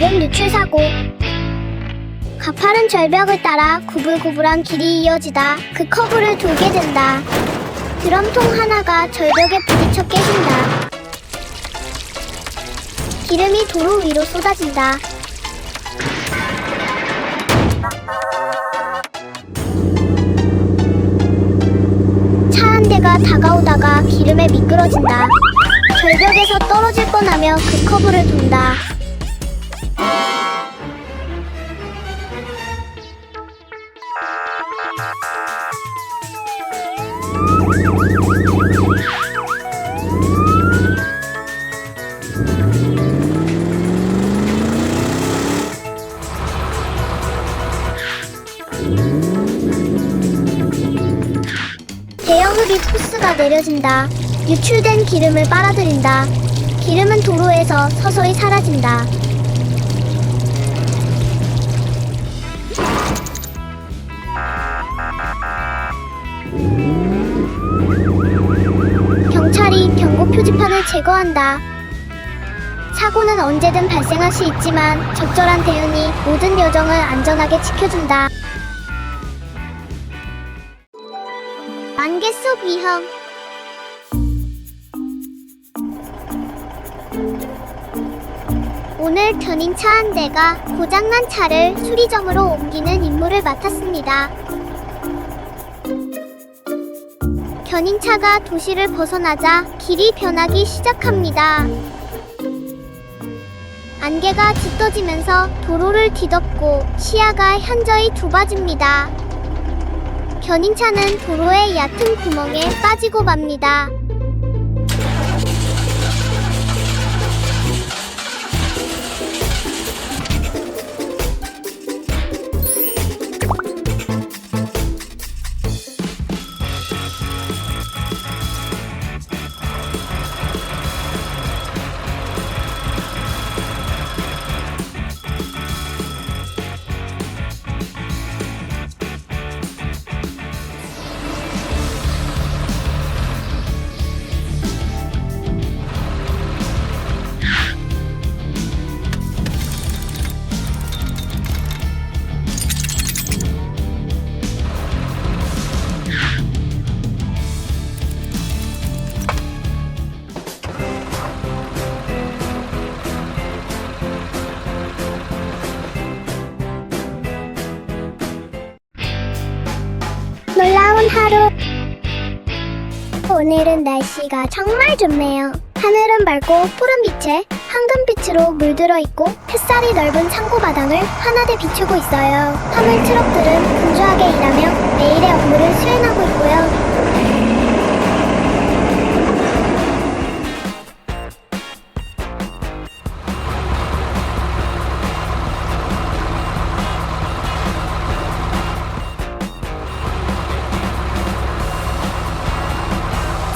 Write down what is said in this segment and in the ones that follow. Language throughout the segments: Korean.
기름 유출 사고. 가파른 절벽을 따라 구불구불한 길이 이어지다 그 커브를 돌게 된다. 드럼통 하나가 절벽에 부딪혀 깨진다. 기름이 도로 위로 쏟아진다. 차 한 대가 다가오다가 기름에 미끄러진다. 절벽에서 떨어질 뻔하며 그 커브를 돈다. 대형흡입 호스가 내려진다. 유출된 기름을 빨아들인다. 기름은 도로에서 서서히 사라진다. 경찰이 경고 표지판을 제거한다. 사고는 언제든 발생할 수 있지만 적절한 대응이 모든 여정을 안전하게 지켜준다. 안개 속 위험. 오늘 견인차 한 대가 고장난 차를 수리점으로 옮기는 임무를 맡았습니다. 견인차가 도시를 벗어나자 길이 변하기 시작합니다. 안개가 짙어지면서 도로를 뒤덮고 시야가 현저히 좁아집니다. 견인차는 도로의 얕은 구멍에 빠지고 맙니다. 놀라운 하루. 오늘은 날씨가 정말 좋네요. 하늘은 맑고 푸른빛에 황금빛으로 물들어 있고 햇살이 넓은 창고바닥을 환하게 비추고 있어요. 화물 트럭들은 분주하게 일하며 매일의 업무를 수행하고 있고요.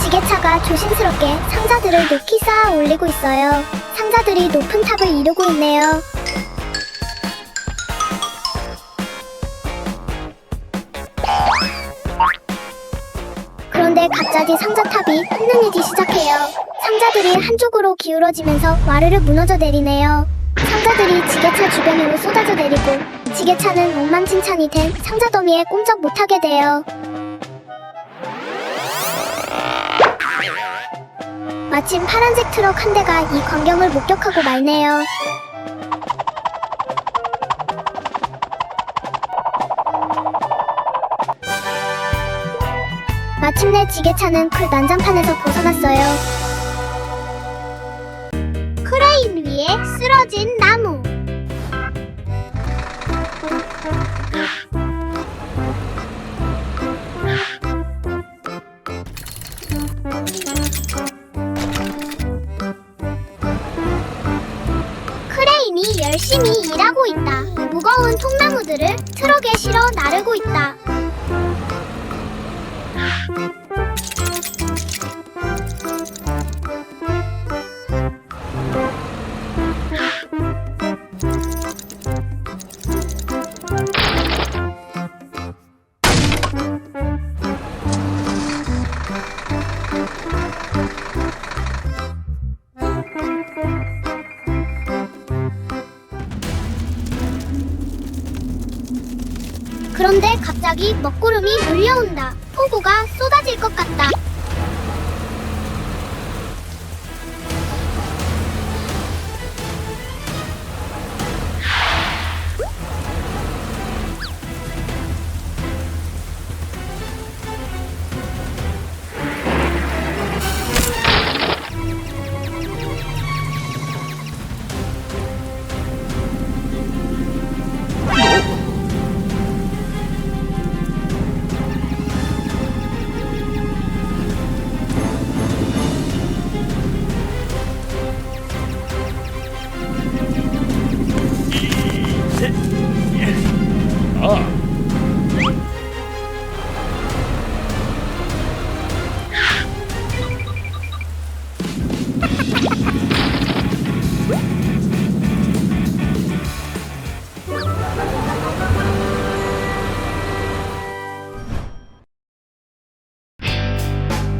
지게차가 조심스럽게 상자들을 높이 쌓아 올리고 있어요. 상자들이 높은 탑을 이루고 있네요. 그런데 갑자기 상자탑이 흔들리기 시작해요. 상자들이 한쪽으로 기울어지면서 와르르 무너져 내리네요. 상자들이 지게차 주변으로 쏟아져 내리고 지게차는 엉망진창이 된 상자 더미에 꼼짝 못하게 돼요. 마침 파란색 트럭 한 대가 이 광경을 목격하고 말네요. 마침내 지게차는 그 난장판에서 벗어났어요. 크레인 위에 쓰러진 나무. 크레인이 열심히 일하고 있다. 무거운 통나무들을 트럭에 실어 나르고 있다. 그런데 갑자기 먹구름이 몰려온다. 폭우가 쏟아질 것 같다.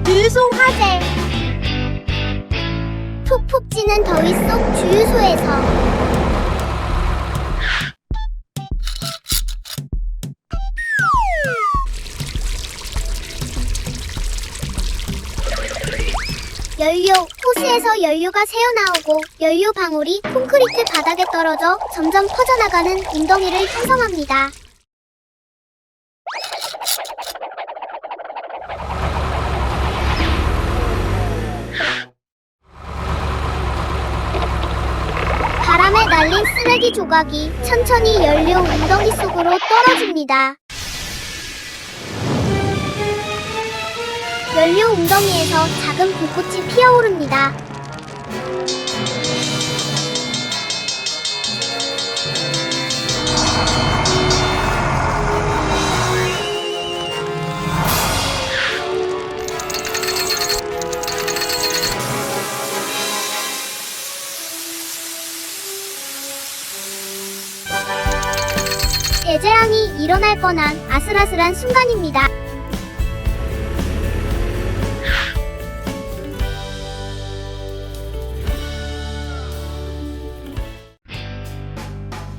주유소 화재. 푹푹 찌는 더위 속 주유소에서 호스에서 연료가 새어나오고 연료 방울이 콘크리트 바닥에 떨어져 점점 퍼져나가는 웅덩이를 형성합니다. 바람에 날린 쓰레기 조각이 천천히 연료 웅덩이 속으로 떨어집니다. 연료 웅덩이에서 작은 불꽃이 피어오릅니다. 대재앙이 일어날 뻔한 아슬아슬한 순간입니다.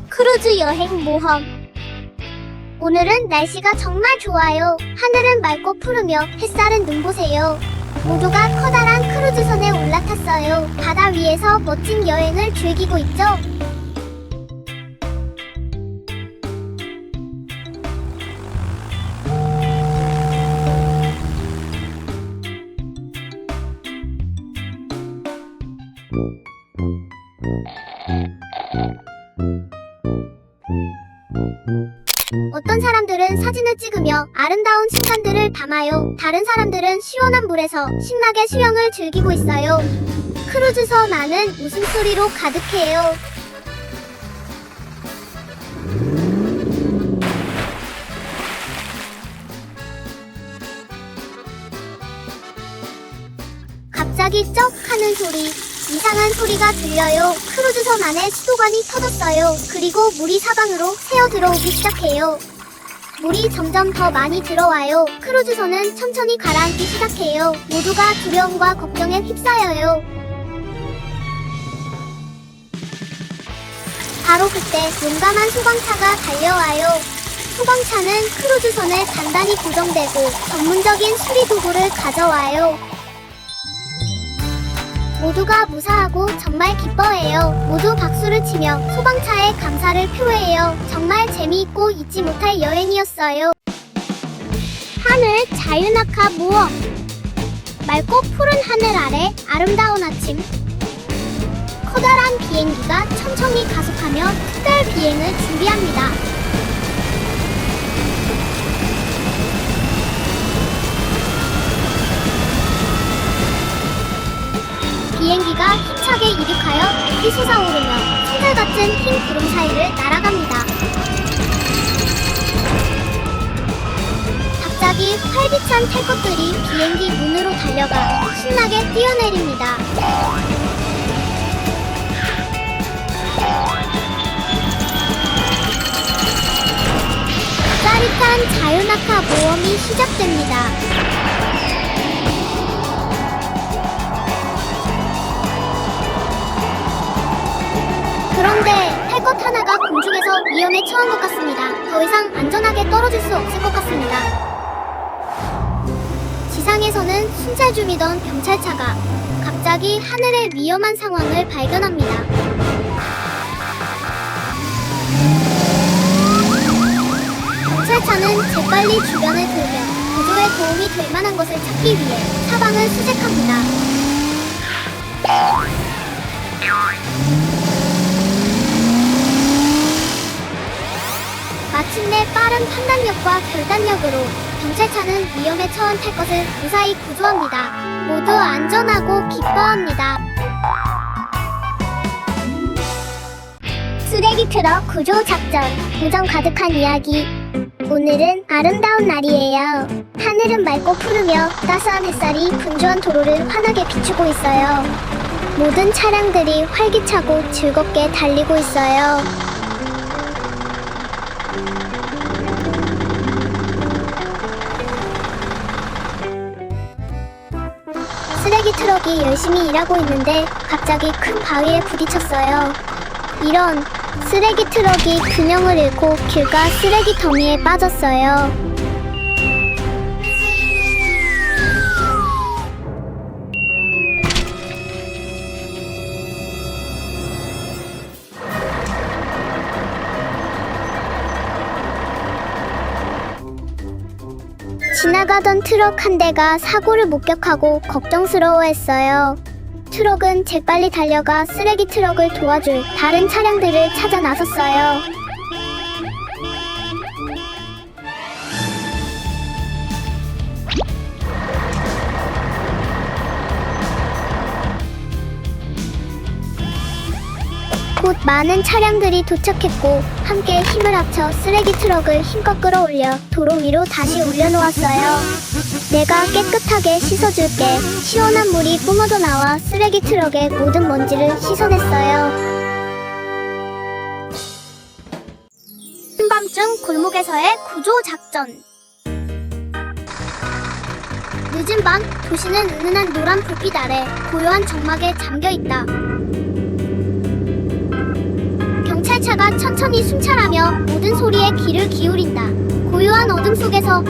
크루즈 여행 모험. 오늘은 날씨가 정말 좋아요. 하늘은 맑고 푸르며 햇살은 눈보세요. 모두가 커다란 크루즈선에 올라탔어요. 바다 위에서 멋진 여행을 즐기고 있죠. 어떤 사람들은 사진을 찍으며 아름다운 순간들을 담아요. 다른 사람들은 시원한 물에서 신나게 수영을 즐기고 있어요. 크루즈선 안은 웃음소리로 가득해요. 갑자기 쩍 하는 소리, 이상한 소리가 들려요. 크루즈선 안에 수도관이 터졌어요. 그리고 물이 사방으로 새어 들어오기 시작해요. 물이 점점 더 많이 들어와요. 크루즈선은 천천히 가라앉기 시작해요. 모두가 두려움과 걱정에 휩싸여요. 바로 그때 용감한 소방차가 달려와요. 소방차는 크루즈선에 단단히 고정되고 전문적인 수리 도구를 가져와요. 모두가 무사하고 정말 기뻐해요. 모두 박수를 치며 소방차에 감사를 표해요. 정말 재미있고 잊지 못할 여행이었어요. 하늘 자유낙하 모험. 맑고 푸른 하늘 아래 아름다운 아침. 커다란 비행기가 천천히 가속하며 특별 비행을 준비합니다. 비행기가 힘차게 이륙하여 높이 솟아오르며 손살같은 흰 구름 사이를 날아갑니다. 갑자기 활기찬 탈것들이 비행기 문으로 달려가 신나게 뛰어내립니다. 짜릿한 자유낙하 모험이 시작됩니다. 그런데 것 하나가 공중에서 위험에 처한 것 같습니다. 더 이상 안전하게 떨어질 수 없을 것 같습니다. 지상에서는 순찰 중이던 경찰차가 갑자기 하늘의 위험한 상황을 발견합니다. 경찰차는 재빨리 주변을 돌며 구조에 도움이 될 만한 것을 찾기 위해 사방을 수색합니다. 마침내 빠른 판단력과 결단력으로 경찰차는 위험에 처한 탈 것을 무사히 구조합니다. 모두 안전하고 기뻐합니다. 쓰레기 트럭 구조 작전, 우정 가득한 이야기. 오늘은 아름다운 날이에요. 하늘은 맑고 푸르며 따스한 햇살이 분주한 도로를 환하게 비추고 있어요. 모든 차량들이 활기차고 즐겁게 달리고 있어요. 쓰레기 트럭이 열심히 일하고 있는데 갑자기 큰 바위에 부딪혔어요. 이런, 쓰레기 트럭이 균형을 잃고 길가 쓰레기 더미에 빠졌어요. 지나가던 트럭 한 대가 사고를 목격하고 걱정스러워했어요. 트럭은 재빨리 달려가 쓰레기 트럭을 도와줄 다른 차량들을 찾아 나섰어요. 곧 많은 차량들이 도착했고 함께 힘을 합쳐 쓰레기 트럭을 힘껏 끌어올려 도로 위로 다시 올려놓았어요. 내가 깨끗하게 씻어줄게. 시원한 물이 뿜어져 나와 쓰레기 트럭의 모든 먼지를 씻어냈어요. 한밤중 골목에서의 구조 작전. 늦은 밤 도시는 은은한 노란 불빛 아래 고요한 정막에 잠겨있다. 경찰차가 천천히 순찰하며 모든 소리에 귀를 기울인다. 고요한 어둠 속에서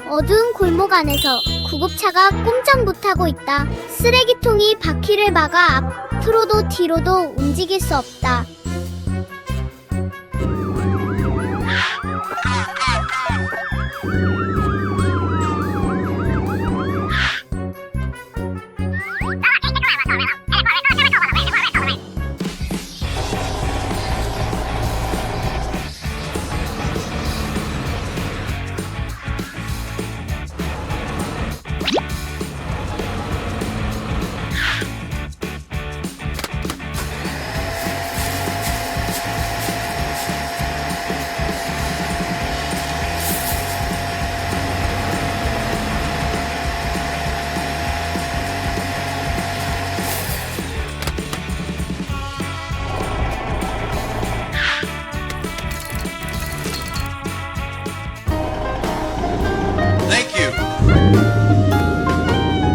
어두운 골목 안에서 구급차가 꼼짝 못하고 있다. 쓰레기통이 바퀴를 막아 앞으로도 뒤로도 움직일 수 없다.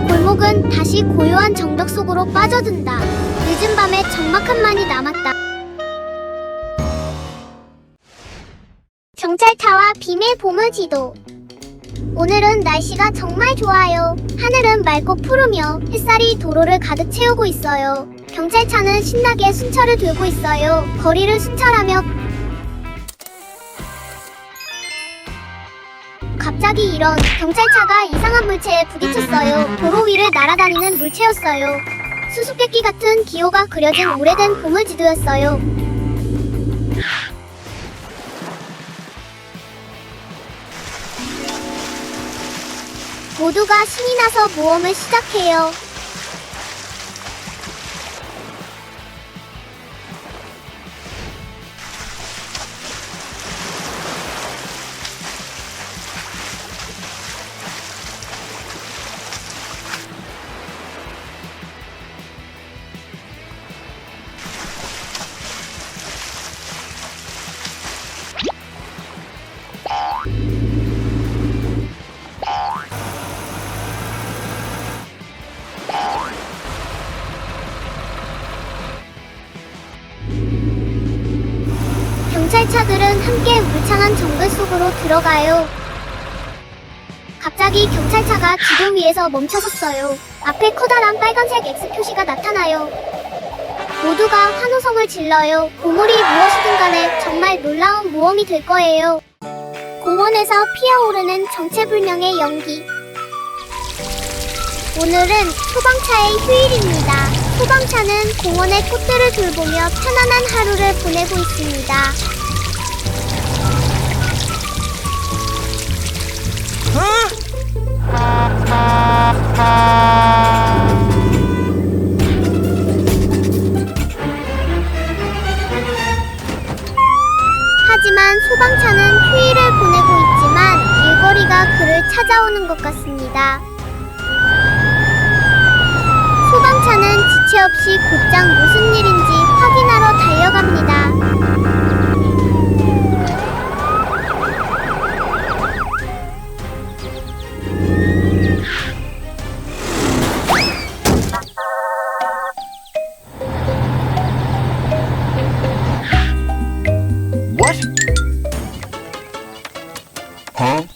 골목은 다시 고요한 정적 속으로 빠져든다. 늦은 밤에 적막함만이 남았다. 경찰차와 비밀 보물지도. 오늘은 날씨가 정말 좋아요. 하늘은 맑고 푸르며 햇살이 도로를 가득 채우고 있어요. 경찰차는 신나게 순찰을 들고 있어요. 거리를 순찰하며 갑자기 이런, 경찰차가 이상한 물체에 부딪혔어요. 도로 위를 날아다니는 물체였어요. 수수께끼 같은 기호가 그려진 오래된 보물지도였어요. 모두가 신이 나서 모험을 시작해요. 경찰차들은 함께 울창한 정글 속으로 들어가요. 갑자기 경찰차가 지도 위에서 멈춰섰어요. 앞에 커다란 빨간색 X 표시가 나타나요. 모두가 환호성을 질러요. 보물이 무엇이든 간에 정말 놀라운 모험이 될 거예요. 공원에서 피어오르는 정체불명의 연기. 오늘은 소방차의 휴일입니다. 소방차는 공원의 꽃들을 돌보며 편안한 하루를 보내고 있습니다. 하지만 소방차는 휴일을 보내고 있지만 일거리가 그를 찾아오는 것 같습니다. 소방차는 지체 없이 곧장 무슨 일인지 확인하러 달려갑니다. What? Huh?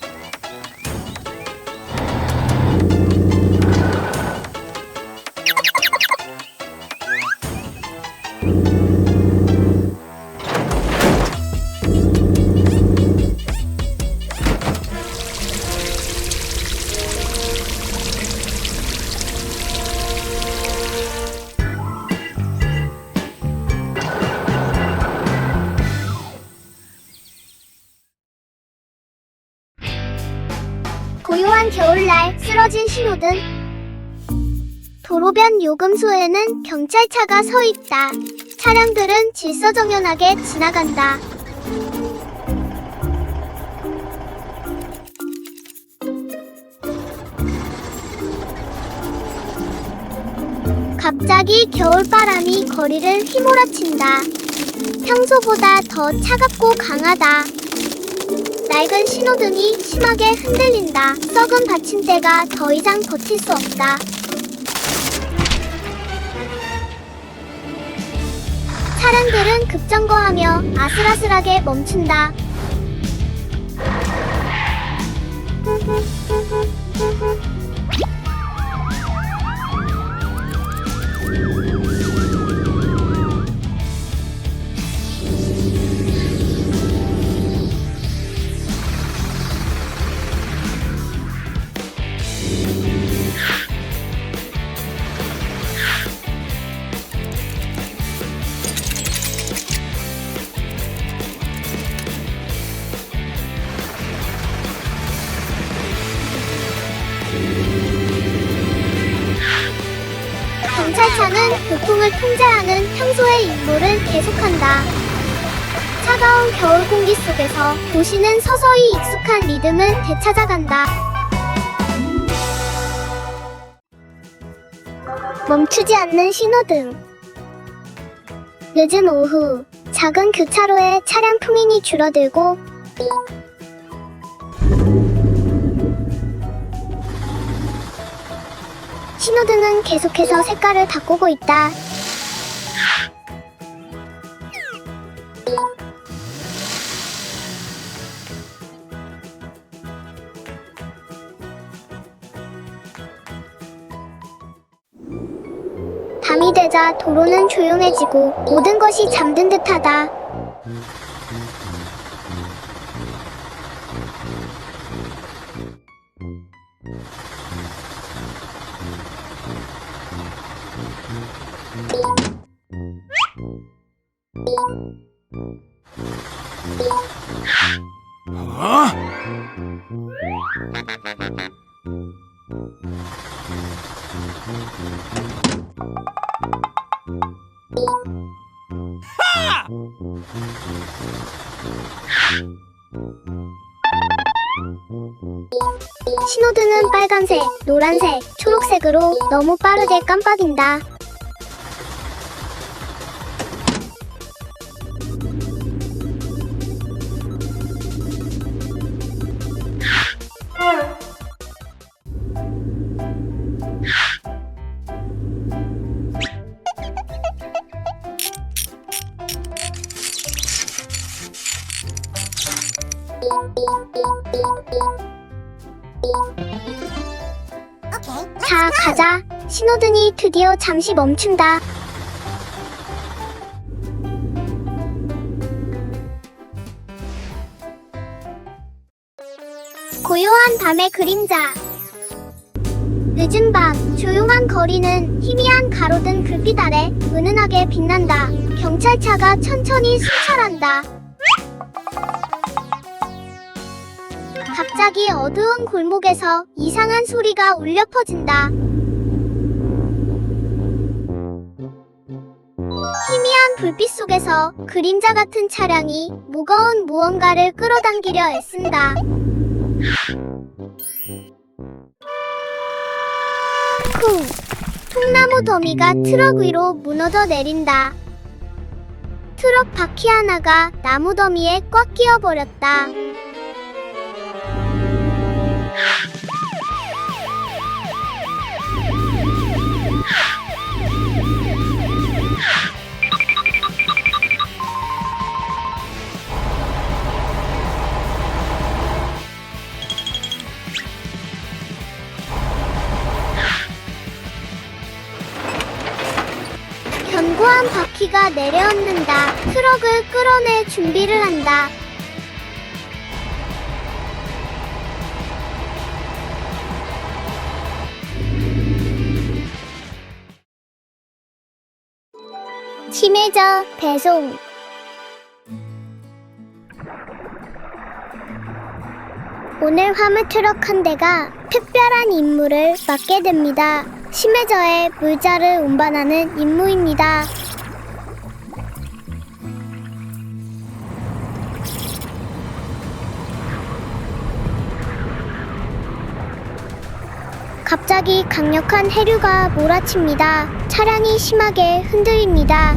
고요한 겨울날 쓰러진 신호등. 도로변 요금소에는 경찰차가 서 있다. 차량들은 질서정연하게 지나간다. 갑자기 겨울바람이 거리를 휘몰아친다. 평소보다 더 차갑고 강하다. 낡은 신호등이 심하게 흔들린다. 썩은 받침대가 더 이상 버틸 수 없다. 차량들은 급정거하며 아슬아슬하게 멈춘다. 경찰차는 교통을 통제하는 평소의 임무를 계속한다. 차가운 겨울 공기 속에서 도시는 서서히 익숙한 리듬을 되찾아간다. 멈추지 않는 신호등. 늦은 오후, 작은 교차로에 차량 통행이 줄어들고 신호등은 계속해서 색깔을 바꾸고 있다. 밤이 되자 도로는 조용해지고 모든 것이 잠든 듯하다. 신호등은 빨간색, 노란색, 초록색으로 너무 빠르게 깜빡인다. 신호등이 드디어 잠시 멈춘다. 고요한 밤의 그림자. 늦은 밤, 조용한 거리는 희미한 가로등 불빛 아래 은은하게 빛난다. 경찰차가 천천히 순찰한다. 갑자기 어두운 골목에서 이상한 소리가 울려 퍼진다. 희미한 불빛 속에서 그림자 같은 차량이 무거운 무언가를 끌어당기려 애쓴다. 쿵! 통나무 더미가 트럭 위로 무너져 내린다. 트럭 바퀴 하나가 나무 더미에 꽉 끼어버렸다. 견고한 바퀴가 내려앉는다. 트럭을 끌어낼 준비를 한다. 치매저 배송. 오늘 화물트럭 한 대가 특별한 임무를 맡게 됩니다. 심해저에 물자를 운반하는 임무입니다. 갑자기 강력한 해류가 몰아칩니다. 차량이 심하게 흔들립니다.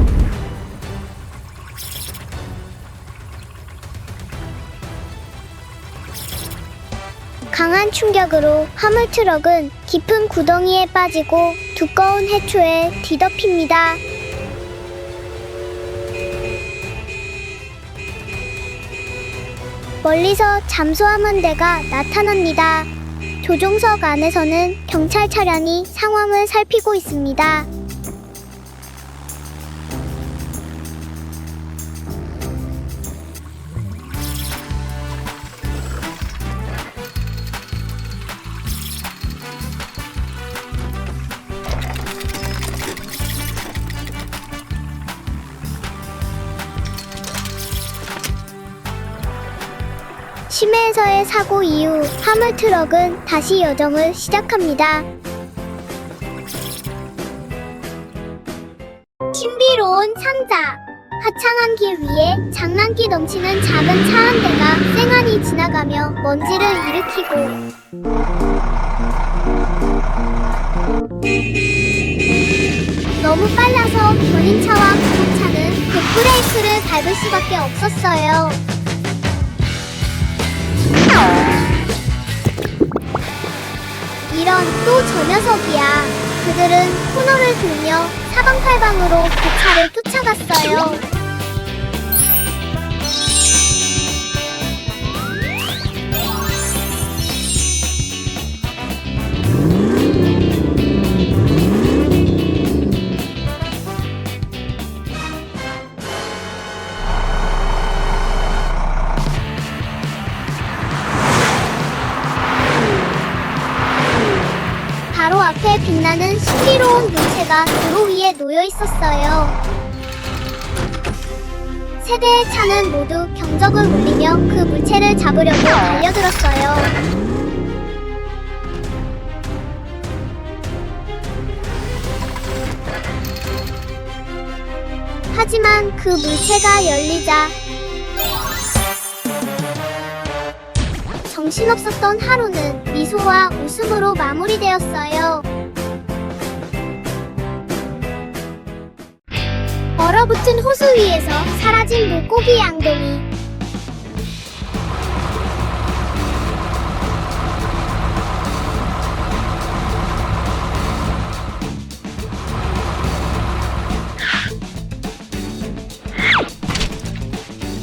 강한 충격으로 화물트럭은 깊은 구덩이에 빠지고 두꺼운 해초에 뒤덮입니다. 멀리서 잠수함 한 대가 나타납니다. 조종석 안에서는 경찰 차량이 상황을 살피고 있습니다. 심해에서의 사고 이후 화물트럭은 다시 여정을 시작합니다. 신비로운 상자. 화창한 길 위에 장난기 넘치는 작은 차 한 대가 쌩하니 지나가며 먼지를 일으키고 너무 빨라서 견인차와 구급차는 급브레이크를 밟을 수밖에 없었어요. 이런 또 저 녀석이야. 그들은 코너를 돌며 사방팔방으로 그 차를 쫓아갔어요. 바로 앞에 빛나는 신비로운 물체가 도로 위에 놓여 있었어요. 세 대의 차는 모두 경적을 울리며 그 물체를 잡으려고 달려들었어요. 하지만 그 물체가 열리자 정신없었던 하루는 미소와 웃음으로 마무리되었어요. 얼어붙은 호수 위에서 사라진 물고기 양동이.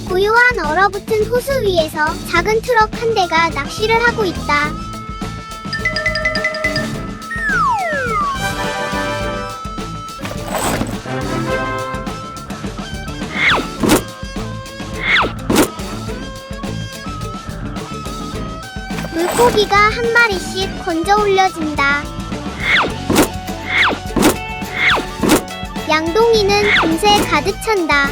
고요한 얼어붙은 호수 위에서 작은 트럭 한 대가 낚시를 하고 있다. 물고기가 한 마리씩 건져 올려진다. 양동이는 금세 가득 찬다.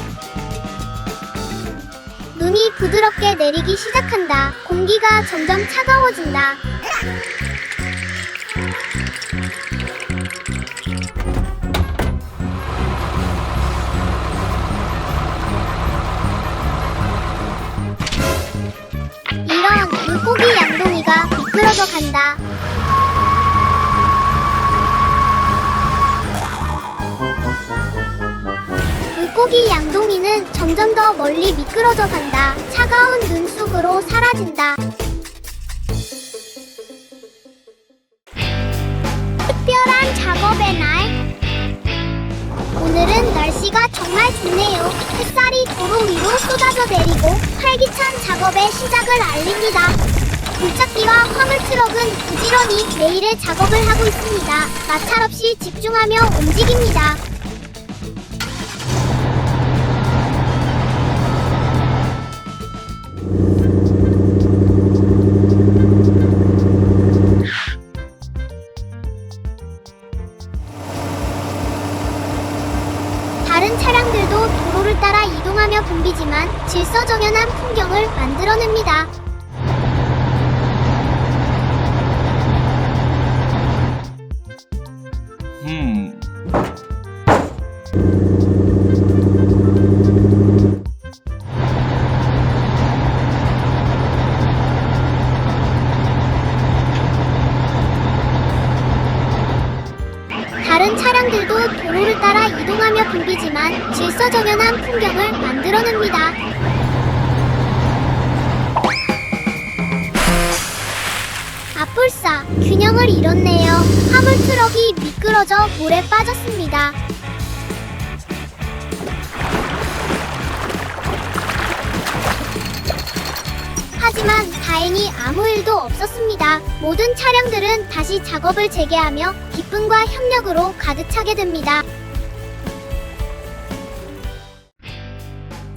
눈이 부드럽게 내리기 시작한다. 공기가 점점 차가워진다. 이런 물고기 양동이가 미끄러져 간다. 물고기 양동이는 점점 더 멀리 미끄러져 간다. 차가운 눈 속으로 사라진다. 특별한 작업의 날. 오늘은 날씨가 정말 좋네요. 햇살이 도로 위로 쏟아져 내리고 활기찬 작업의 시작을 알립니다. 굴착기와 화물트럭은 부지런히 매일의 작업을 하고 있습니다. 마찰 없이 집중하며 움직입니다. 다른 차량들도 도로를 따라 이동하며 붐비지만 질서정연한 풍경을 만들어냅니다. 다른 차량들도 도로를 따라 이동하며 붐비지만 질서정연한 풍경을 만들어냅니다. 아뿔싸, 균형을 잃었네요. 화물트럭이 미끄러져 물에 빠졌습니다. 하지만 다행히 아무 일도 없었습니다. 모든 차량들은 다시 작업을 재개하며 기쁨과 협력으로 가득 차게 됩니다.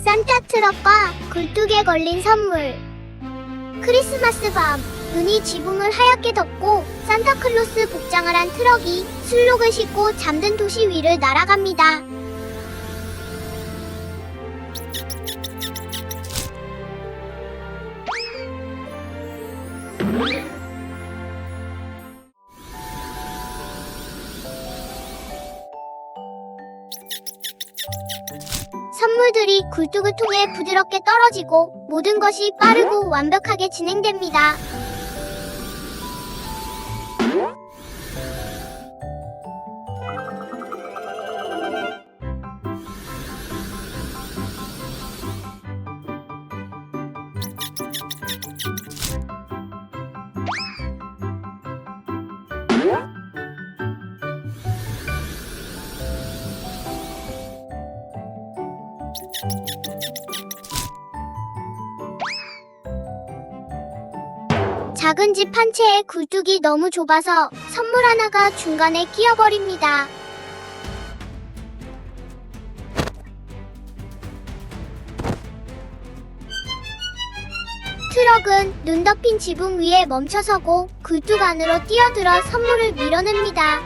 산타 트럭과 굴뚝에 걸린 선물. 크리스마스 밤, 눈이 지붕을 하얗게 덮고 산타클로스 복장을 한 트럭이 술록을 싣고 잠든 도시 위를 날아갑니다. 선물들이 굴뚝을 통해 부드럽게 떨어지고 모든 것이 빠르고 완벽하게 진행됩니다. 작은 집 한 채의 굴뚝이 너무 좁아서 선물 하나가 중간에 끼어버립니다. 트럭은 눈 덮인 지붕 위에 멈춰서고 굴뚝 안으로 뛰어들어 선물을 밀어냅니다.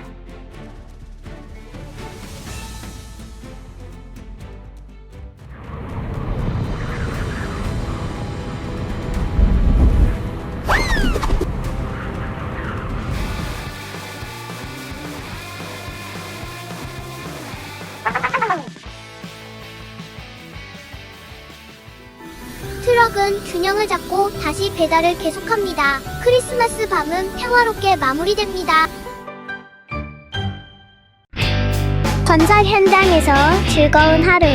트럭은 균형을 잡고 다시 배달을 계속합니다. 크리스마스 밤은 평화롭게 마무리됩니다. 건설 현장에서 즐거운 하루.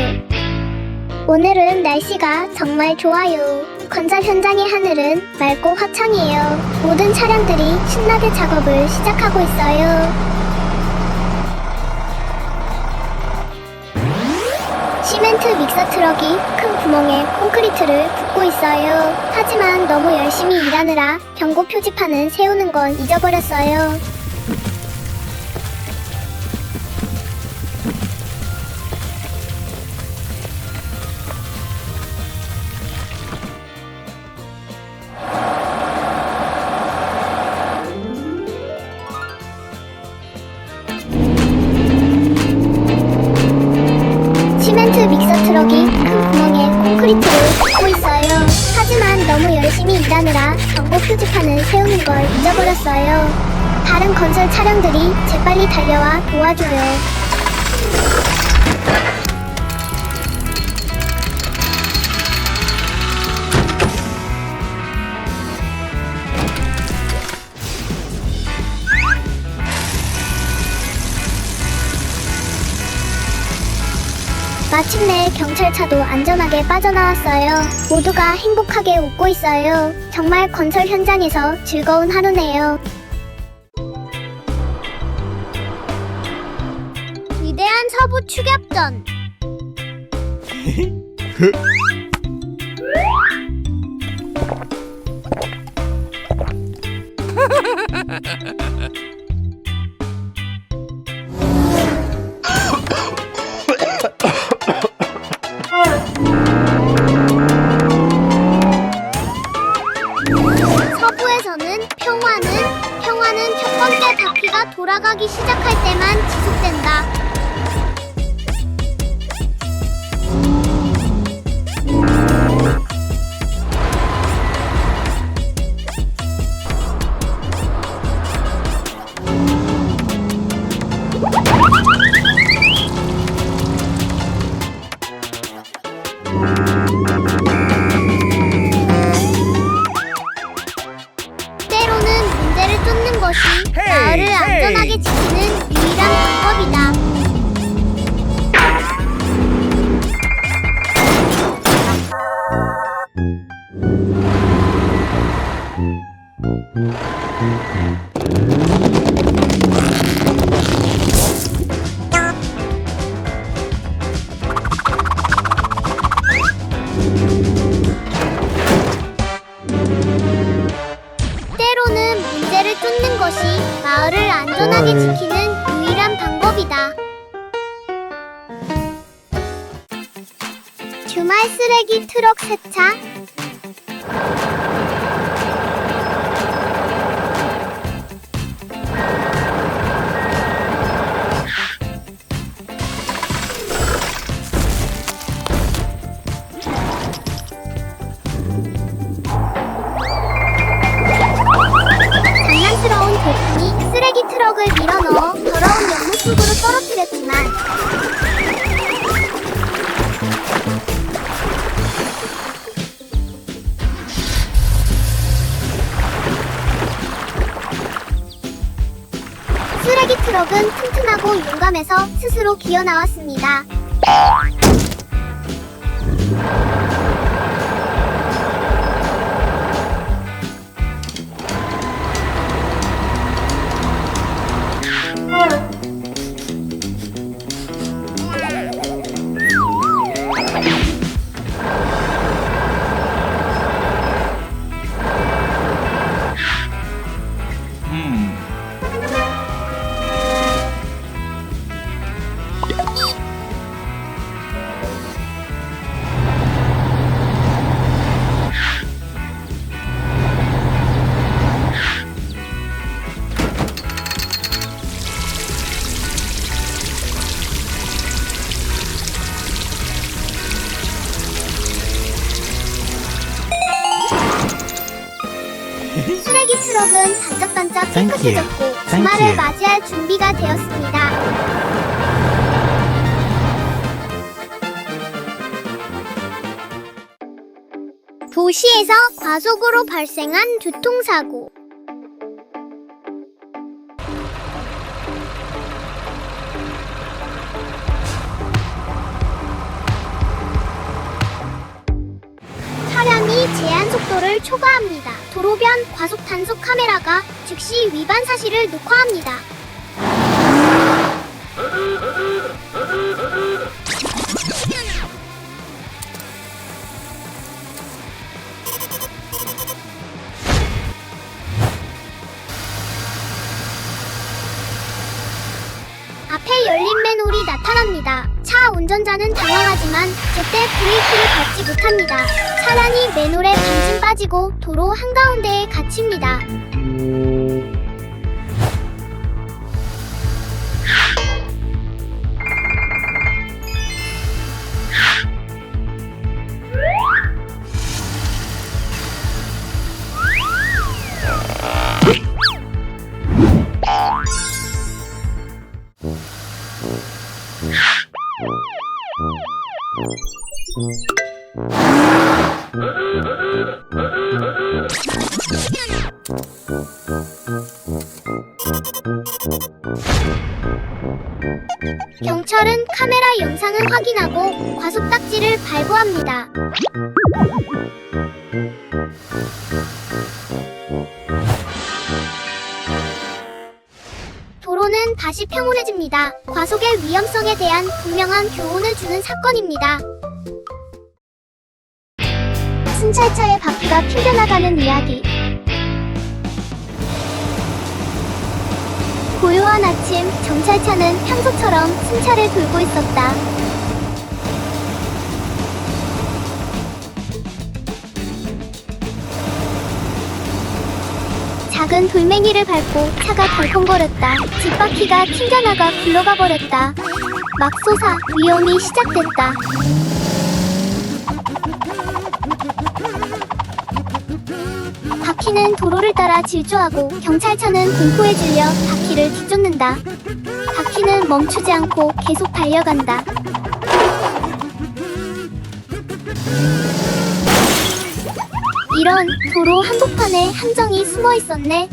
오늘은 날씨가 정말 좋아요. 건설 현장의 하늘은 맑고 화창해요. 모든 차량들이 신나게 작업을 시작하고 있어요. 시멘트 믹서 트럭이 큰 구멍에 콘크리트를 붓고 있어요. 하지만 너무 열심히 일하느라 경고 표지판은 세우는 건 잊어버렸어요. 여기 큰 구멍에 콘크리트를 꽂고 있어요. 하지만 너무 열심히 일하느라 경고 표지판을 세우는 걸 잊어버렸어요. 다른 건설 차량들이 재빨리 달려와 도와줘요. 마침내 경찰차도 안전하게 빠져나왔어요. 모두가 행복하게 웃고 있어요. 정말 건설 현장에서 즐거운 하루네요. 위대한 서부 추격전. 서부에서는 평화는 첫 번째 바퀴가 돌아가기 시작할 때만 지속된다. 때로는 문제를 쫓는 것이 마을을 안전하게 지키는 유일한 방법이다. 때로는 문제를 쫓는 것이 마을을 안전하게 지키는 유일한 방법이다. 주말 쓰레기 트럭 세차. 장난스러운 돌풍이 쓰레기 트럭을 밀어넣어 더러운 연못 속으로 떨어뜨렸지만 쓰레기 트럭은 튼튼하고 용감해서 스스로 기어 나왔습니다. 쓰레기 트럭은 반짝반짝 깨끗해졌고 주말을 맞이할 준비가 되었습니다. 도시에서 과속으로 발생한 교통사고. 차량이 제한 속도를 초과합니다. 도로변 과속 단속 카메라가 즉시 위반 사실을 녹화합니다. 앞에 열린 맨홀이 나타납니다. 차 운전자는 당황하지만 제때 브레이크를 밟지 못합니다. 차량이 맨홀에 반쯤 빠지고 도로 한가운데에 갇힙니다. 경찰은 카메라 영상을 확인하고 과속딱지를 발부합니다. 도로는 다시 평온해집니다. 과속의 위험성에 대한 분명한 교훈을 주는 사건입니다. 순찰차의 바퀴가 튕겨나가는 이야기. 고요한 아침, 경찰차는 평소처럼 순찰을 돌고 있었다. 작은 돌멩이를 밟고 차가 덜컹거렸다. 뒷바퀴가 튕겨나가 굴러가 버렸다. 맙소사, 위험이 시작됐다. 바퀴는 도로를 따라 질주하고 경찰차는 공포에 질려 바퀴를 뒤쫓는다. 바퀴는 멈추지 않고 계속 달려간다. 이런, 도로 한복판에 함정이 숨어 있었네.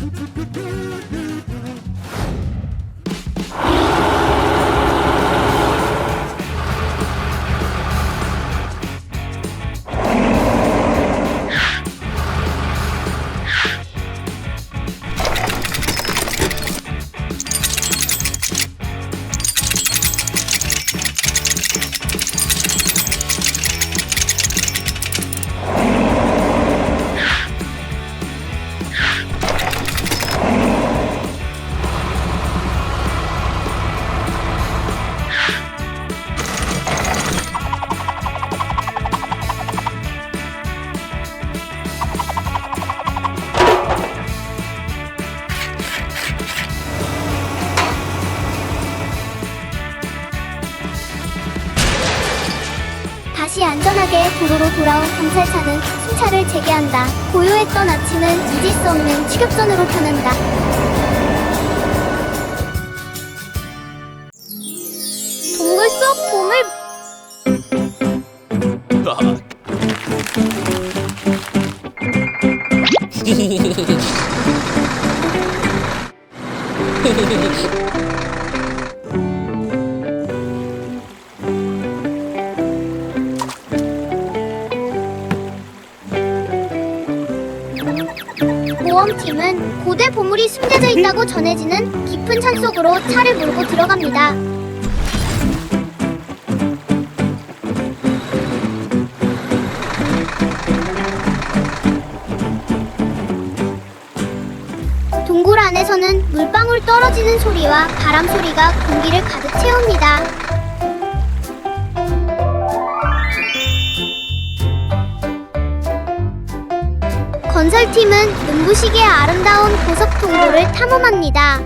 다시 안전하게 도로로 돌아온 경찰차는 순찰을 재개한다. 고요했던 아침은 잊을 수 없는 추격전으로 변한다. 동굴 속 보물. 모험팀은 고대 보물이 숨겨져 있다고 전해지는 깊은 산속으로 차를 몰고 들어갑니다. 동굴 안에서는 물방울 떨어지는 소리와 바람 소리가 공기를 가득 채웁니다. 건설팀은 눈부시게 아름다운 보석 동굴을 탐험합니다.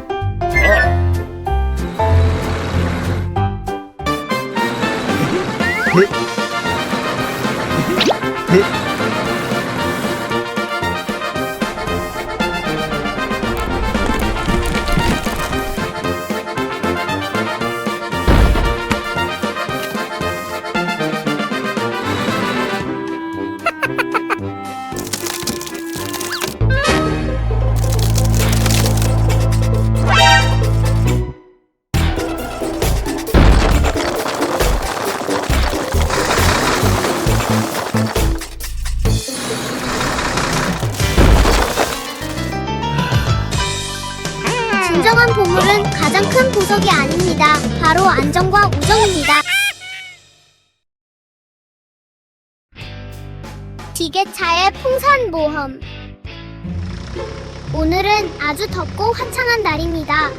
진정한 보물은 가장 큰 보석이 아닙니다. 바로 안정과 우정입니다. 지게차의 풍선 모험. 오늘은 아주 덥고 화창한 날입니다.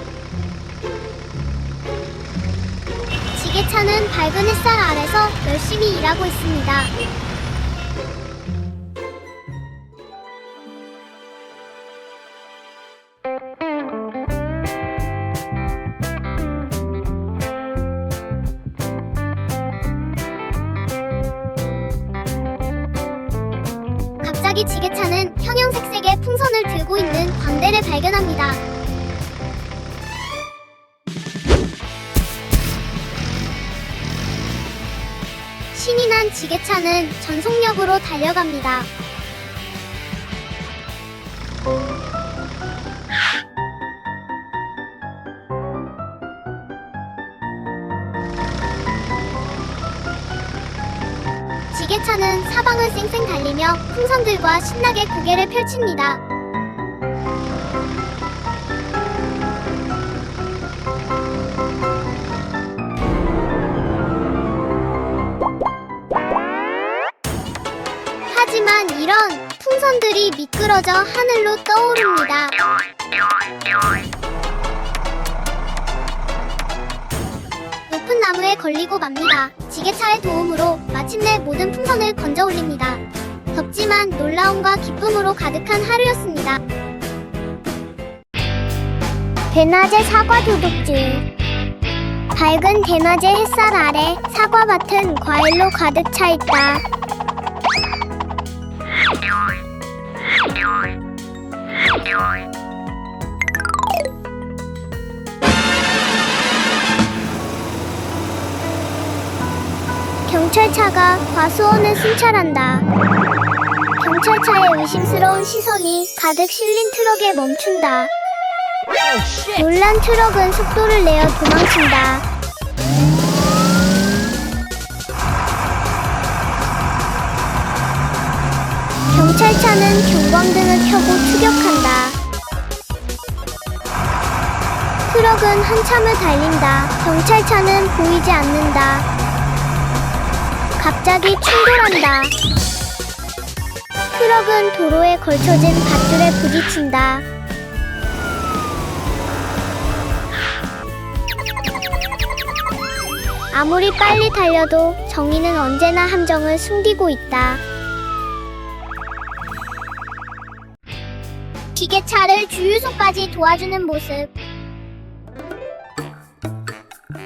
지게차는 밝은 햇살 아래서 열심히 일하고 있습니다. 갑자기 지게차는 형형색색의 풍선을 들고 있는 광대를 발견합니다. 신이 난 지게차는 전속력으로 달려갑니다. 지게차는 사방을 쌩쌩 달리며 풍선들과 신나게 고개를 펼칩니다. 하지만 이런 풍선들이 미끄러져 하늘로 떠오릅니다. 높은 나무에 걸리고 맙니다. 지게차의 도움으로 마침내 모든 풍선을 건져 올립니다. 덥지만 놀라움과 기쁨으로 가득한 하루였습니다. 대낮의 사과 도둑질. 밝은 대낮의 햇살 아래 사과밭은 과일로 가득 차 있다. 경찰차가 과수원을 순찰한다. 경찰차의 의심스러운 시선이 가득 실린 트럭에 멈춘다. 놀란 트럭은 속도를 내어 도망친다. 경찰차는 경광등을 켜고 추격한다. 트럭은 한참을 달린다. 경찰차는 보이지 않는다. 갑자기 충돌한다. 트럭은 도로에 걸쳐진 밧줄에 부딪힌다. 아무리 빨리 달려도 정의는 언제나 함정을 숨기고 있다. 기계차를 주유소까지 도와주는 모습.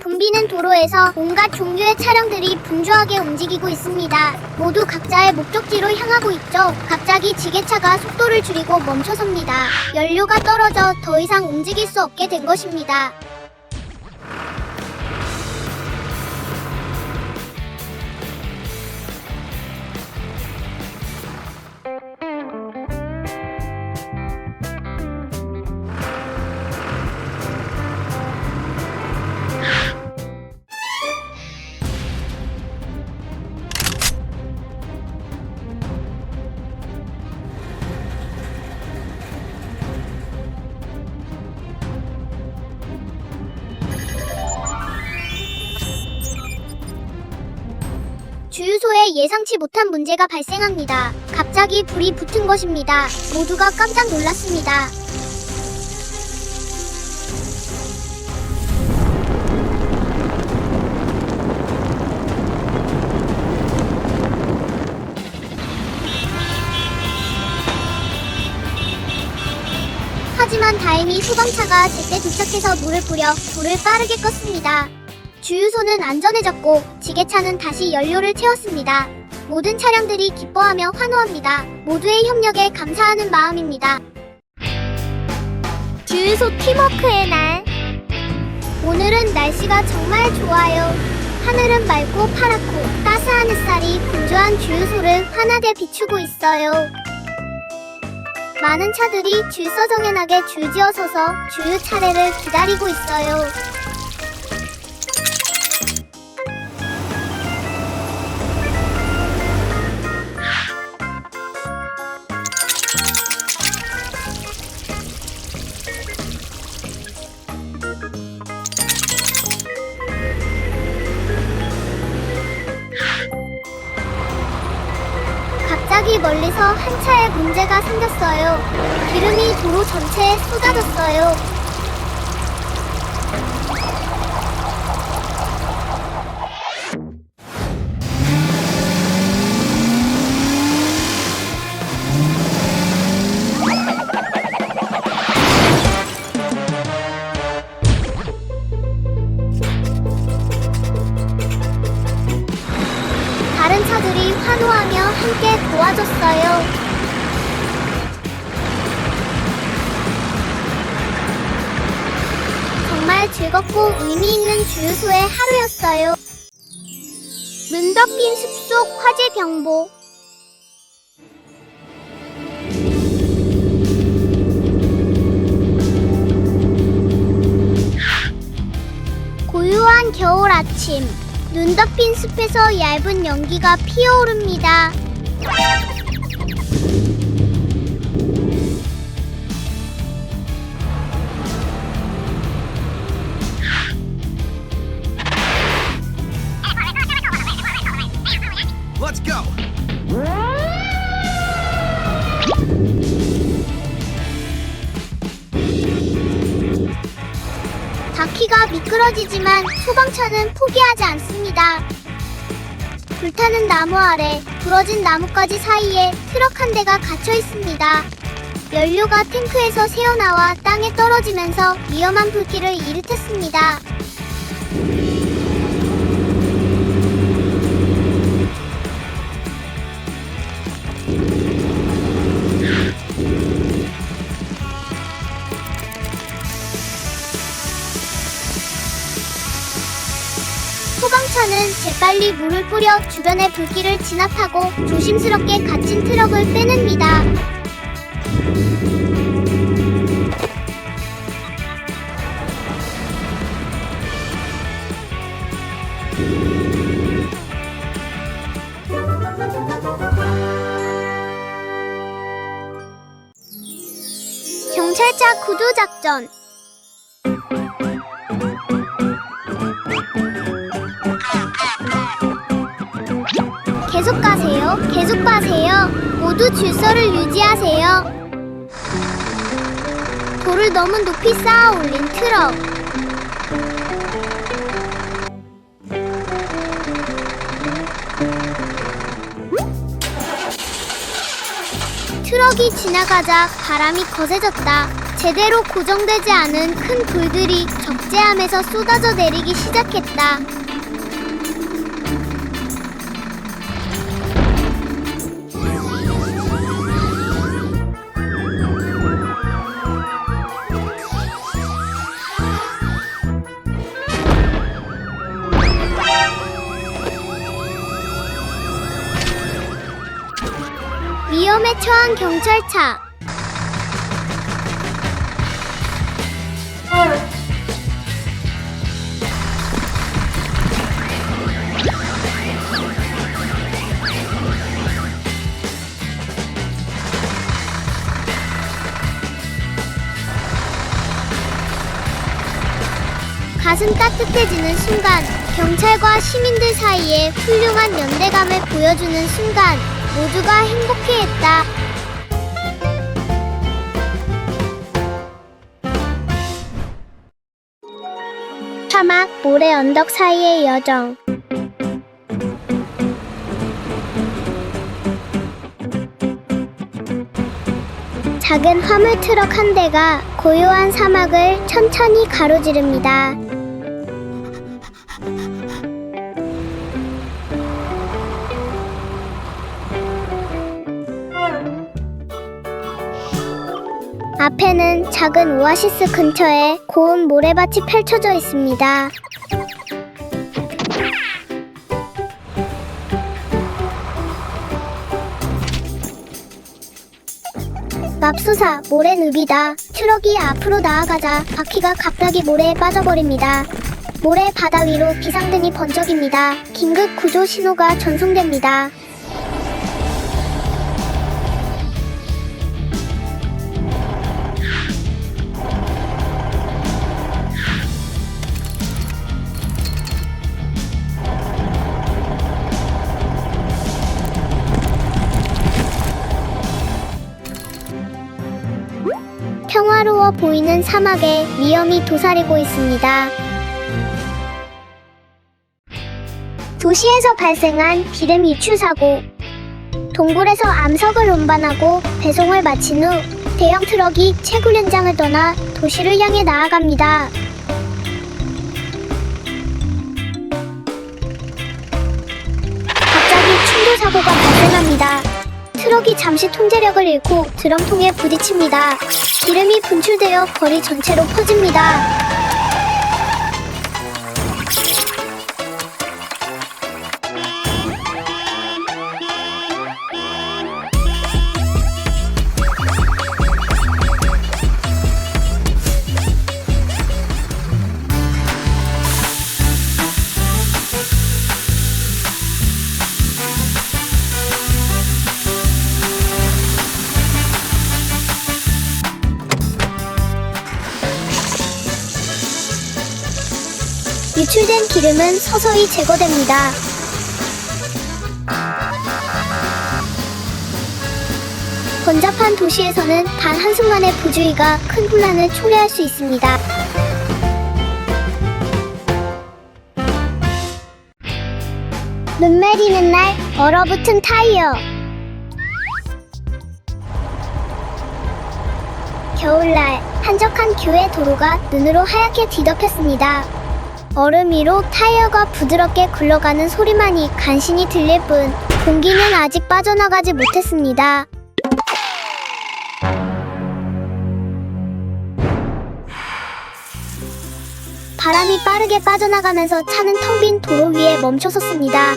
붐비는 도로에서 온갖 종류의 차량들이 분주하게 움직이고 있습니다. 모두 각자의 목적지로 향하고 있죠. 갑자기 지게차가 속도를 줄이고 멈춰섭니다. 연료가 떨어져 더 이상 움직일 수 없게 된 것입니다. 주유소에 예상치 못한 문제가 발생합니다. 갑자기 불이 붙은 것입니다. 모두가 깜짝 놀랐습니다. 하지만 다행히 소방차가 제때 도착해서 물을 뿌려 불을 빠르게 껐습니다. 주유소는 안전해졌고 지게차는 다시 연료를 채웠습니다. 모든 차량들이 기뻐하며 환호합니다. 모두의 협력에 감사하는 마음입니다. 주유소 팀워크의 날. 오늘은 날씨가 정말 좋아요. 하늘은 맑고 파랗고 따스한 햇살이 분주한 주유소를 환하게 비추고 있어요. 많은 차들이 질서정연하게 줄지어 서서 주유 차례를 기다리고 있어요. 갑자기 멀리서 한 차에 문제가 생겼어요. 기름이 도로 전체에 쏟아졌어요. 다른 차들이 환호하며 함께 도와줬어요. 정말 즐겁고 의미 있는 주유소의 하루였어요. 눈 덮인 숲속 화재 경보. 고요한 겨울 아침, 눈 덮인 숲에서 얇은 연기가 피어오릅니다. Let's go. 바퀴가 미끄러지지만 소방차는 포기하지 않습니다. 불타는 나무 아래 부러진 나뭇가지 사이에 트럭 한 대가 갇혀 있습니다. 연료가 탱크에서 새어나와 땅에 떨어지면서 위험한 불길을 일으켰습니다. 소방차는 재빨리 물을 뿌려 주변의 불길을 진압하고 조심스럽게 갇힌 트럭을 빼냅니다. 경찰차 구조작전. 계속 가세요. 계속 가세요. 모두 질서를 유지하세요. 돌을 너무 높이 쌓아 올린 트럭. 트럭이 지나가자 바람이 거세졌다. 제대로 고정되지 않은 큰 돌들이 적재함에서 쏟아져 내리기 시작했다. 위험에 처한 경찰차. 가슴 따뜻해지는 순간, 경찰과 시민들 사이에 훌륭한 연대감을 보여주는 순간, 모두가 행복해했다. 사막, 모래 언덕 사이의 여정. 작은 화물 트럭 한 대가 고요한 사막을 천천히 가로지릅니다. 앞에는 작은 오아시스 근처에 고운 모래밭이 펼쳐져 있습니다. 맙소사, 모래늪이다. 트럭이 앞으로 나아가자 바퀴가 갑자기 모래에 빠져버립니다. 모래 바다 위로 비상등이 번쩍입니다. 긴급 구조 신호가 전송됩니다. 평화로워 보이는 사막에 위험이 도사리고 있습니다. 도시에서 발생한 기름 유출 사고. 동굴에서 암석을 운반하고 배송을 마친 후 대형 트럭이 채굴 현장을 떠나 도시를 향해 나아갑니다. 갑자기 충돌 사고가 발생합니다. 트럭이 잠시 통제력을 잃고 드럼통에 부딪힙니다. 기름이 분출되어 거리 전체로 퍼집니다. 유출된 기름은 서서히 제거됩니다. 번잡한 도시에서는 단 한순간의 부주의가 큰 혼란을 초래할 수 있습니다. 눈 내리는 날 얼어붙은 타이어. 겨울날 한적한 교외 도로가 눈으로 하얗게 뒤덮였습니다. 얼음 위로 타이어가 부드럽게 굴러가는 소리만이 간신히 들릴 뿐 공기는 아직 빠져나가지 못했습니다. 바람이 빠르게 빠져나가면서 차는 텅 빈 도로 위에 멈춰섰습니다.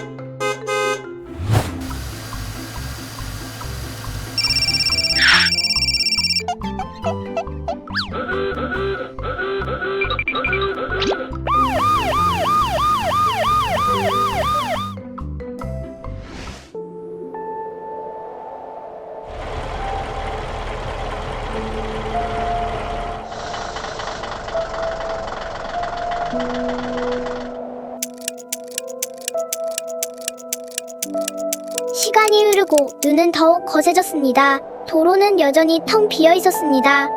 시간이 흐르고 눈은 더욱 거세졌습니다. 도로는 여전히 텅 비어 있었습니다.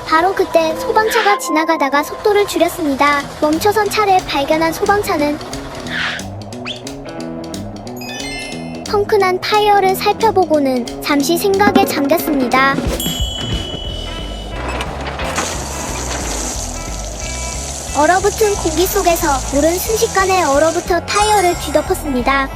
바로 그때 소방차가 지나가다가 속도를 줄였습니다. 멈춰선 차를 발견한 소방차는 펑크난 타이어를 살펴보고는 잠시 생각에 잠겼습니다. 얼어붙은 공기 속에서 물은 순식간에 얼어붙어 타이어를 뒤덮었습니다.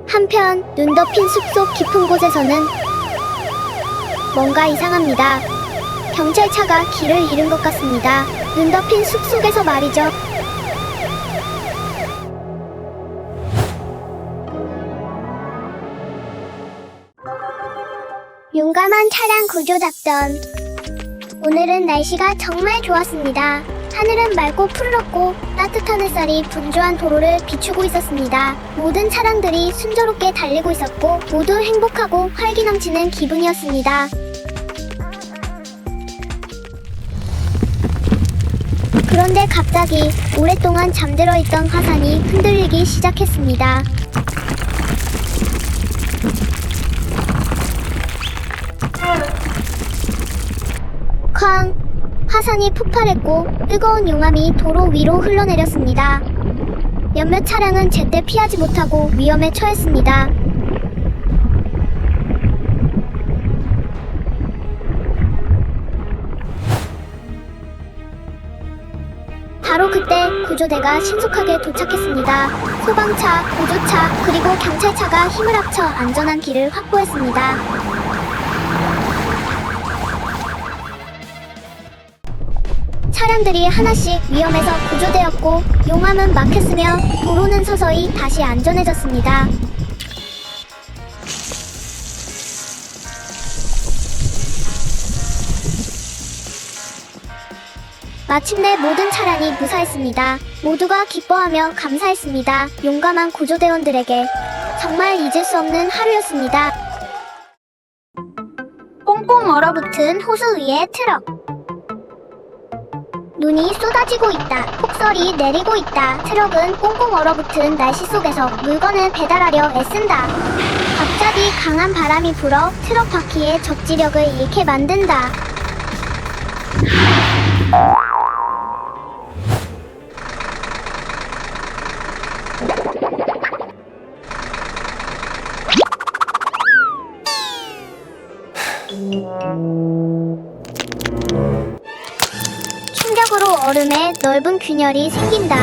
한편 눈 덮인 숲속 깊은 곳에서는 뭔가 이상합니다. 경찰차가 길을 잃은 것 같습니다. 눈 덮인 숲속에서 말이죠. 용감한 차량 구조 작전. 오늘은 날씨가 정말 좋았습니다. 하늘은 맑고 푸르렀고 따뜻한 햇살이 분주한 도로를 비추고 있었습니다. 모든 차량들이 순조롭게 달리고 있었고 모두 행복하고 활기 넘치는 기분이었습니다. 그런데 갑자기 오랫동안 잠들어 있던 화산이 흔들리기 시작했습니다. 쾅! 화산이 폭발했고 뜨거운 용암이 도로 위로 흘러내렸습니다. 몇몇 차량은 제때 피하지 못하고 위험에 처했습니다. 바로 그때 구조대가 신속하게 도착했습니다. 소방차, 보조차, 그리고 경찰차가 힘을 합쳐 안전한 길을 확보했습니다. 차량들이 하나씩 위험에서 구조되었고 용암은 막혔으며 도로는 서서히 다시 안전해졌습니다. 마침내 모든 차량이 무사했습니다. 모두가 기뻐하며 감사했습니다. 용감한 구조대원들에게 정말 잊을 수 없는 하루였습니다. 꽁꽁 얼어붙은 호수 위의 트럭. 눈이 쏟아지고 있다. 폭설이 내리고 있다. 트럭은 꽁꽁 얼어붙은 날씨 속에서 물건을 배달하려 애쓴다. 갑자기 강한 바람이 불어 트럭 바퀴의 적지력을 잃게 만든다. 충격으로 얼음에 넓은 균열이 생긴다.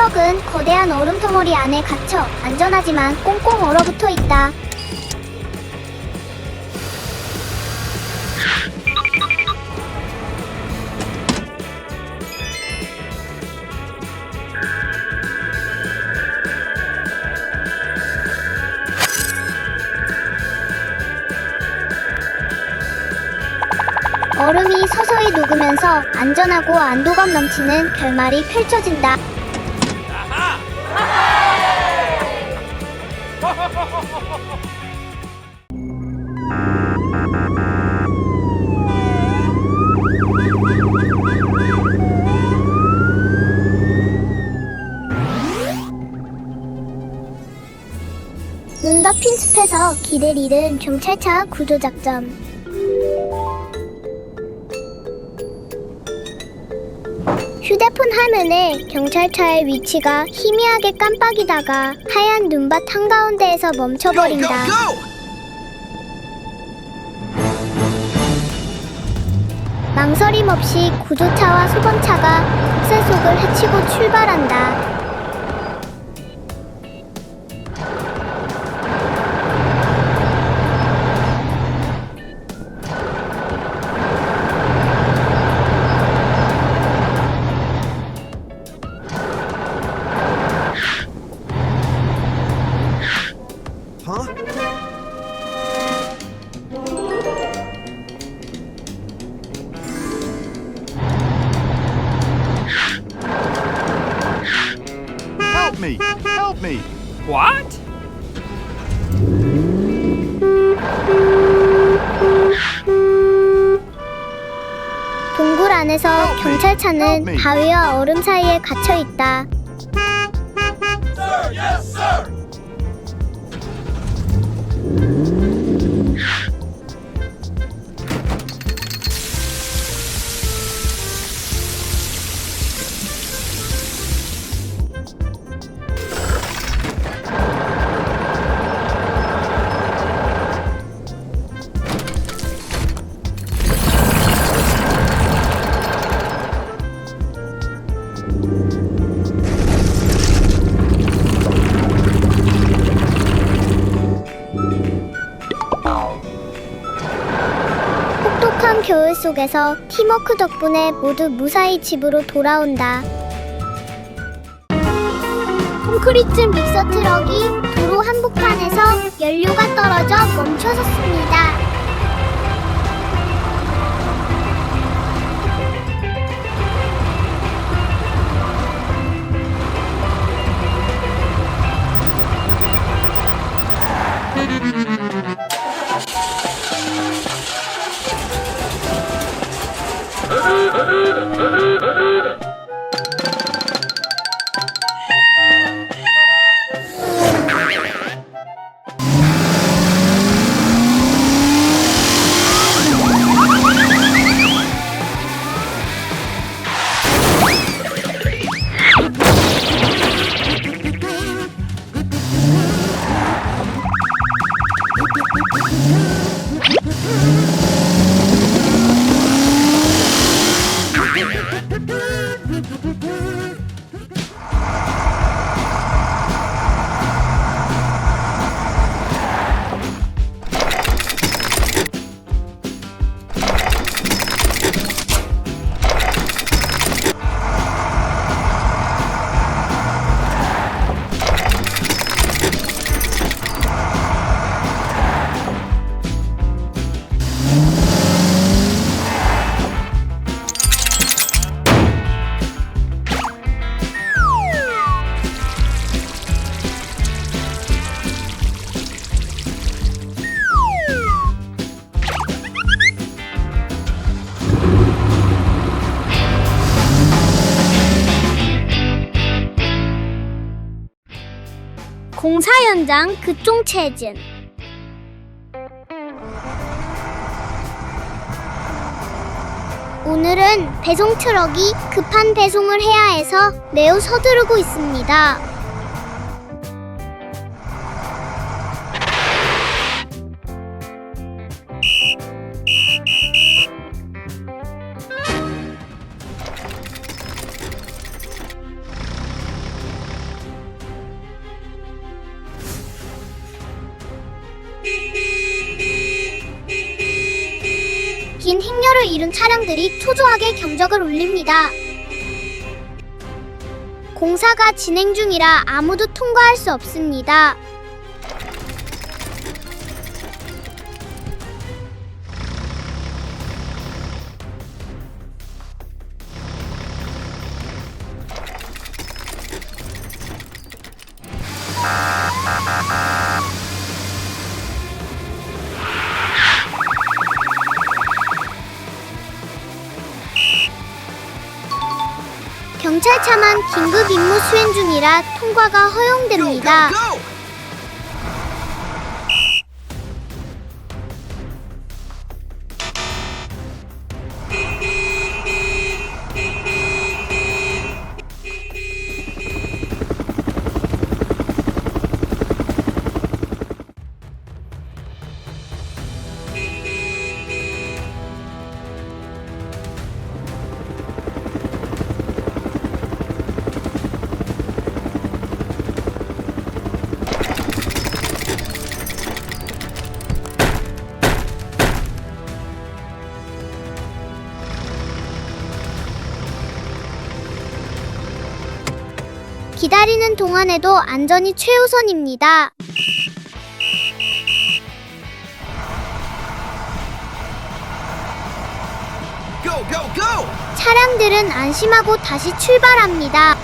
트럭은 거대한 얼음 덩어리 안에 갇혀 안전하지만 꽁꽁 얼어붙어 있다. 얼음이 서서히 녹으면서 안전하고 안도감 넘치는 결말이 펼쳐진다. 눈 덮인 숲에서 길을 잃은 경찰차 구조작전. 휴대폰 화면에 경찰차의 위치가 희미하게 깜빡이다가 하얀 눈밭 한가운데에서 멈춰버린다. 망설임 없이 구조차와 소방차가 폭설 속을 헤치고 출발한다. Huh? Help me! Help me! What? 동굴 안에서 경찰차는 바위와 얼음 사이에 갇혀 있다. 혹독한 겨울 속에서 팀워크 덕분에 모두 무사히 집으로 돌아온다. 콘크리트 믹서 트럭이 도로 한복판에서 연료가 떨어져 멈춰섰습니다. 공사 현장 급종 체증. 오늘은 배송 트럭이 급한 배송을 해야 해서 매우 서두르고 있습니다. 순서를 잃은 차량들이 초조하게 경적을 울립니다. 공사가 진행 중이라 아무도 통과할 수 없습니다. 경찰차만 긴급 임무 수행 중이라 통과가 허용됩니다. Go! 기다리는 동안에도 안전이 최우선입니다. Go, go, go! 차량들은 안심하고 다시 출발합니다.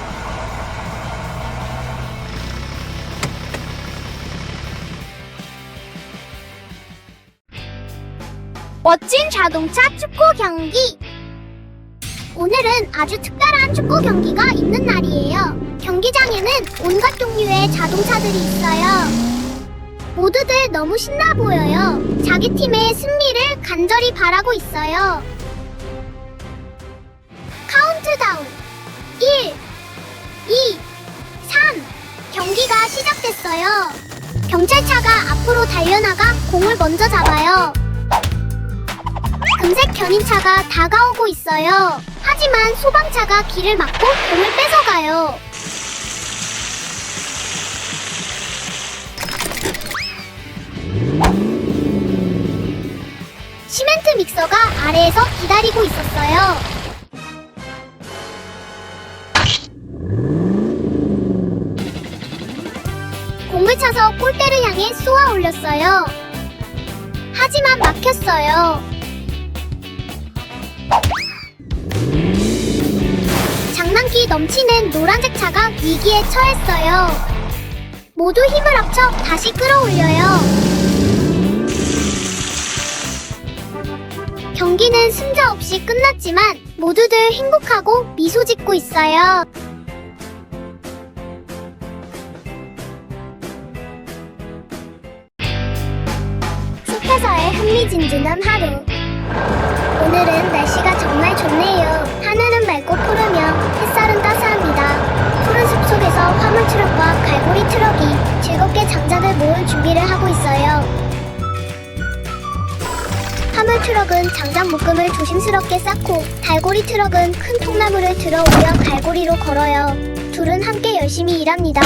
멋진 자동차 축구 경기! 오늘은 아주 특별한 축구 경기가 있는 날이에요. 경기장에는 온갖 종류의 자동차들이 있어요. 모두들 너무 신나 보여요. 자기 팀의 승리를 간절히 바라고 있어요. 카운트다운 1, 2, 3 경기가 시작됐어요. 경찰차가 앞으로 달려나가 공을 먼저 잡아요. 금색 견인차가 다가오고 있어요. 하지만 소방차가 길을 막고 공을 뺏어가요. 시멘트 믹서가 아래에서 기다리고 있었어요. 공을 차서 골대를 향해 쏘아 올렸어요. 하지만 막혔어요. 장난기 넘치는 노란색 차가 위기에 처했어요. 모두 힘을 합쳐 다시 끌어올려요. 경기는 승자 없이 끝났지만 모두들 행복하고 미소 짓고 있어요. 숲에서의 흥미진진한 하루. 오늘은 날씨가 정말 좋네요. 하늘은 맑고 푸르며 햇살은 따스합니다. 푸른 숲 속에서 화물 트럭과 갈고리 트럭이 즐겁게 장작을 모을 준비를 하고 있어요. 화물 트럭은 장작 묶음을 조심스럽게 쌓고 갈고리 트럭은 큰 통나무를 들어 올려 갈고리로 걸어요. 둘은 함께 열심히 일합니다.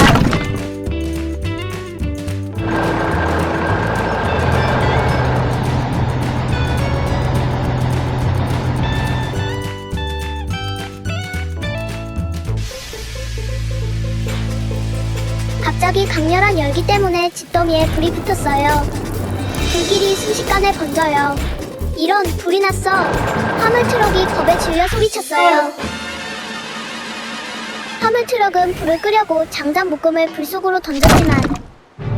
갑자기 강렬한 열기 때문에 집더미에 불이 붙었어요. 불길이 순식간에 번져요. 이런, 불이 났어. 화물 트럭이 겁에 질려 소리쳤어요. 화물 트럭은 불을 끄려고 장작 묶음을 불 속으로 던졌지만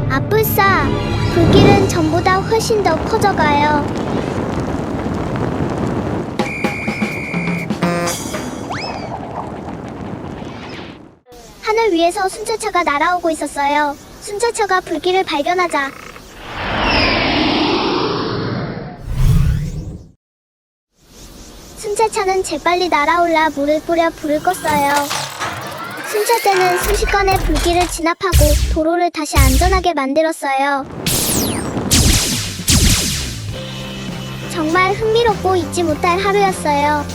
아뿔싸, 불길은 전보다 훨씬 더 커져가요. 하늘 위에서 순찰차가 날아오고 있었어요. 순찰차가 불길을 발견하자 순찰차는 재빨리 날아올라 물을 뿌려 불을 껐어요. 순찰대는 순식간에 불길을 진압하고 도로를 다시 안전하게 만들었어요. 정말 흥미롭고 잊지 못할 하루였어요.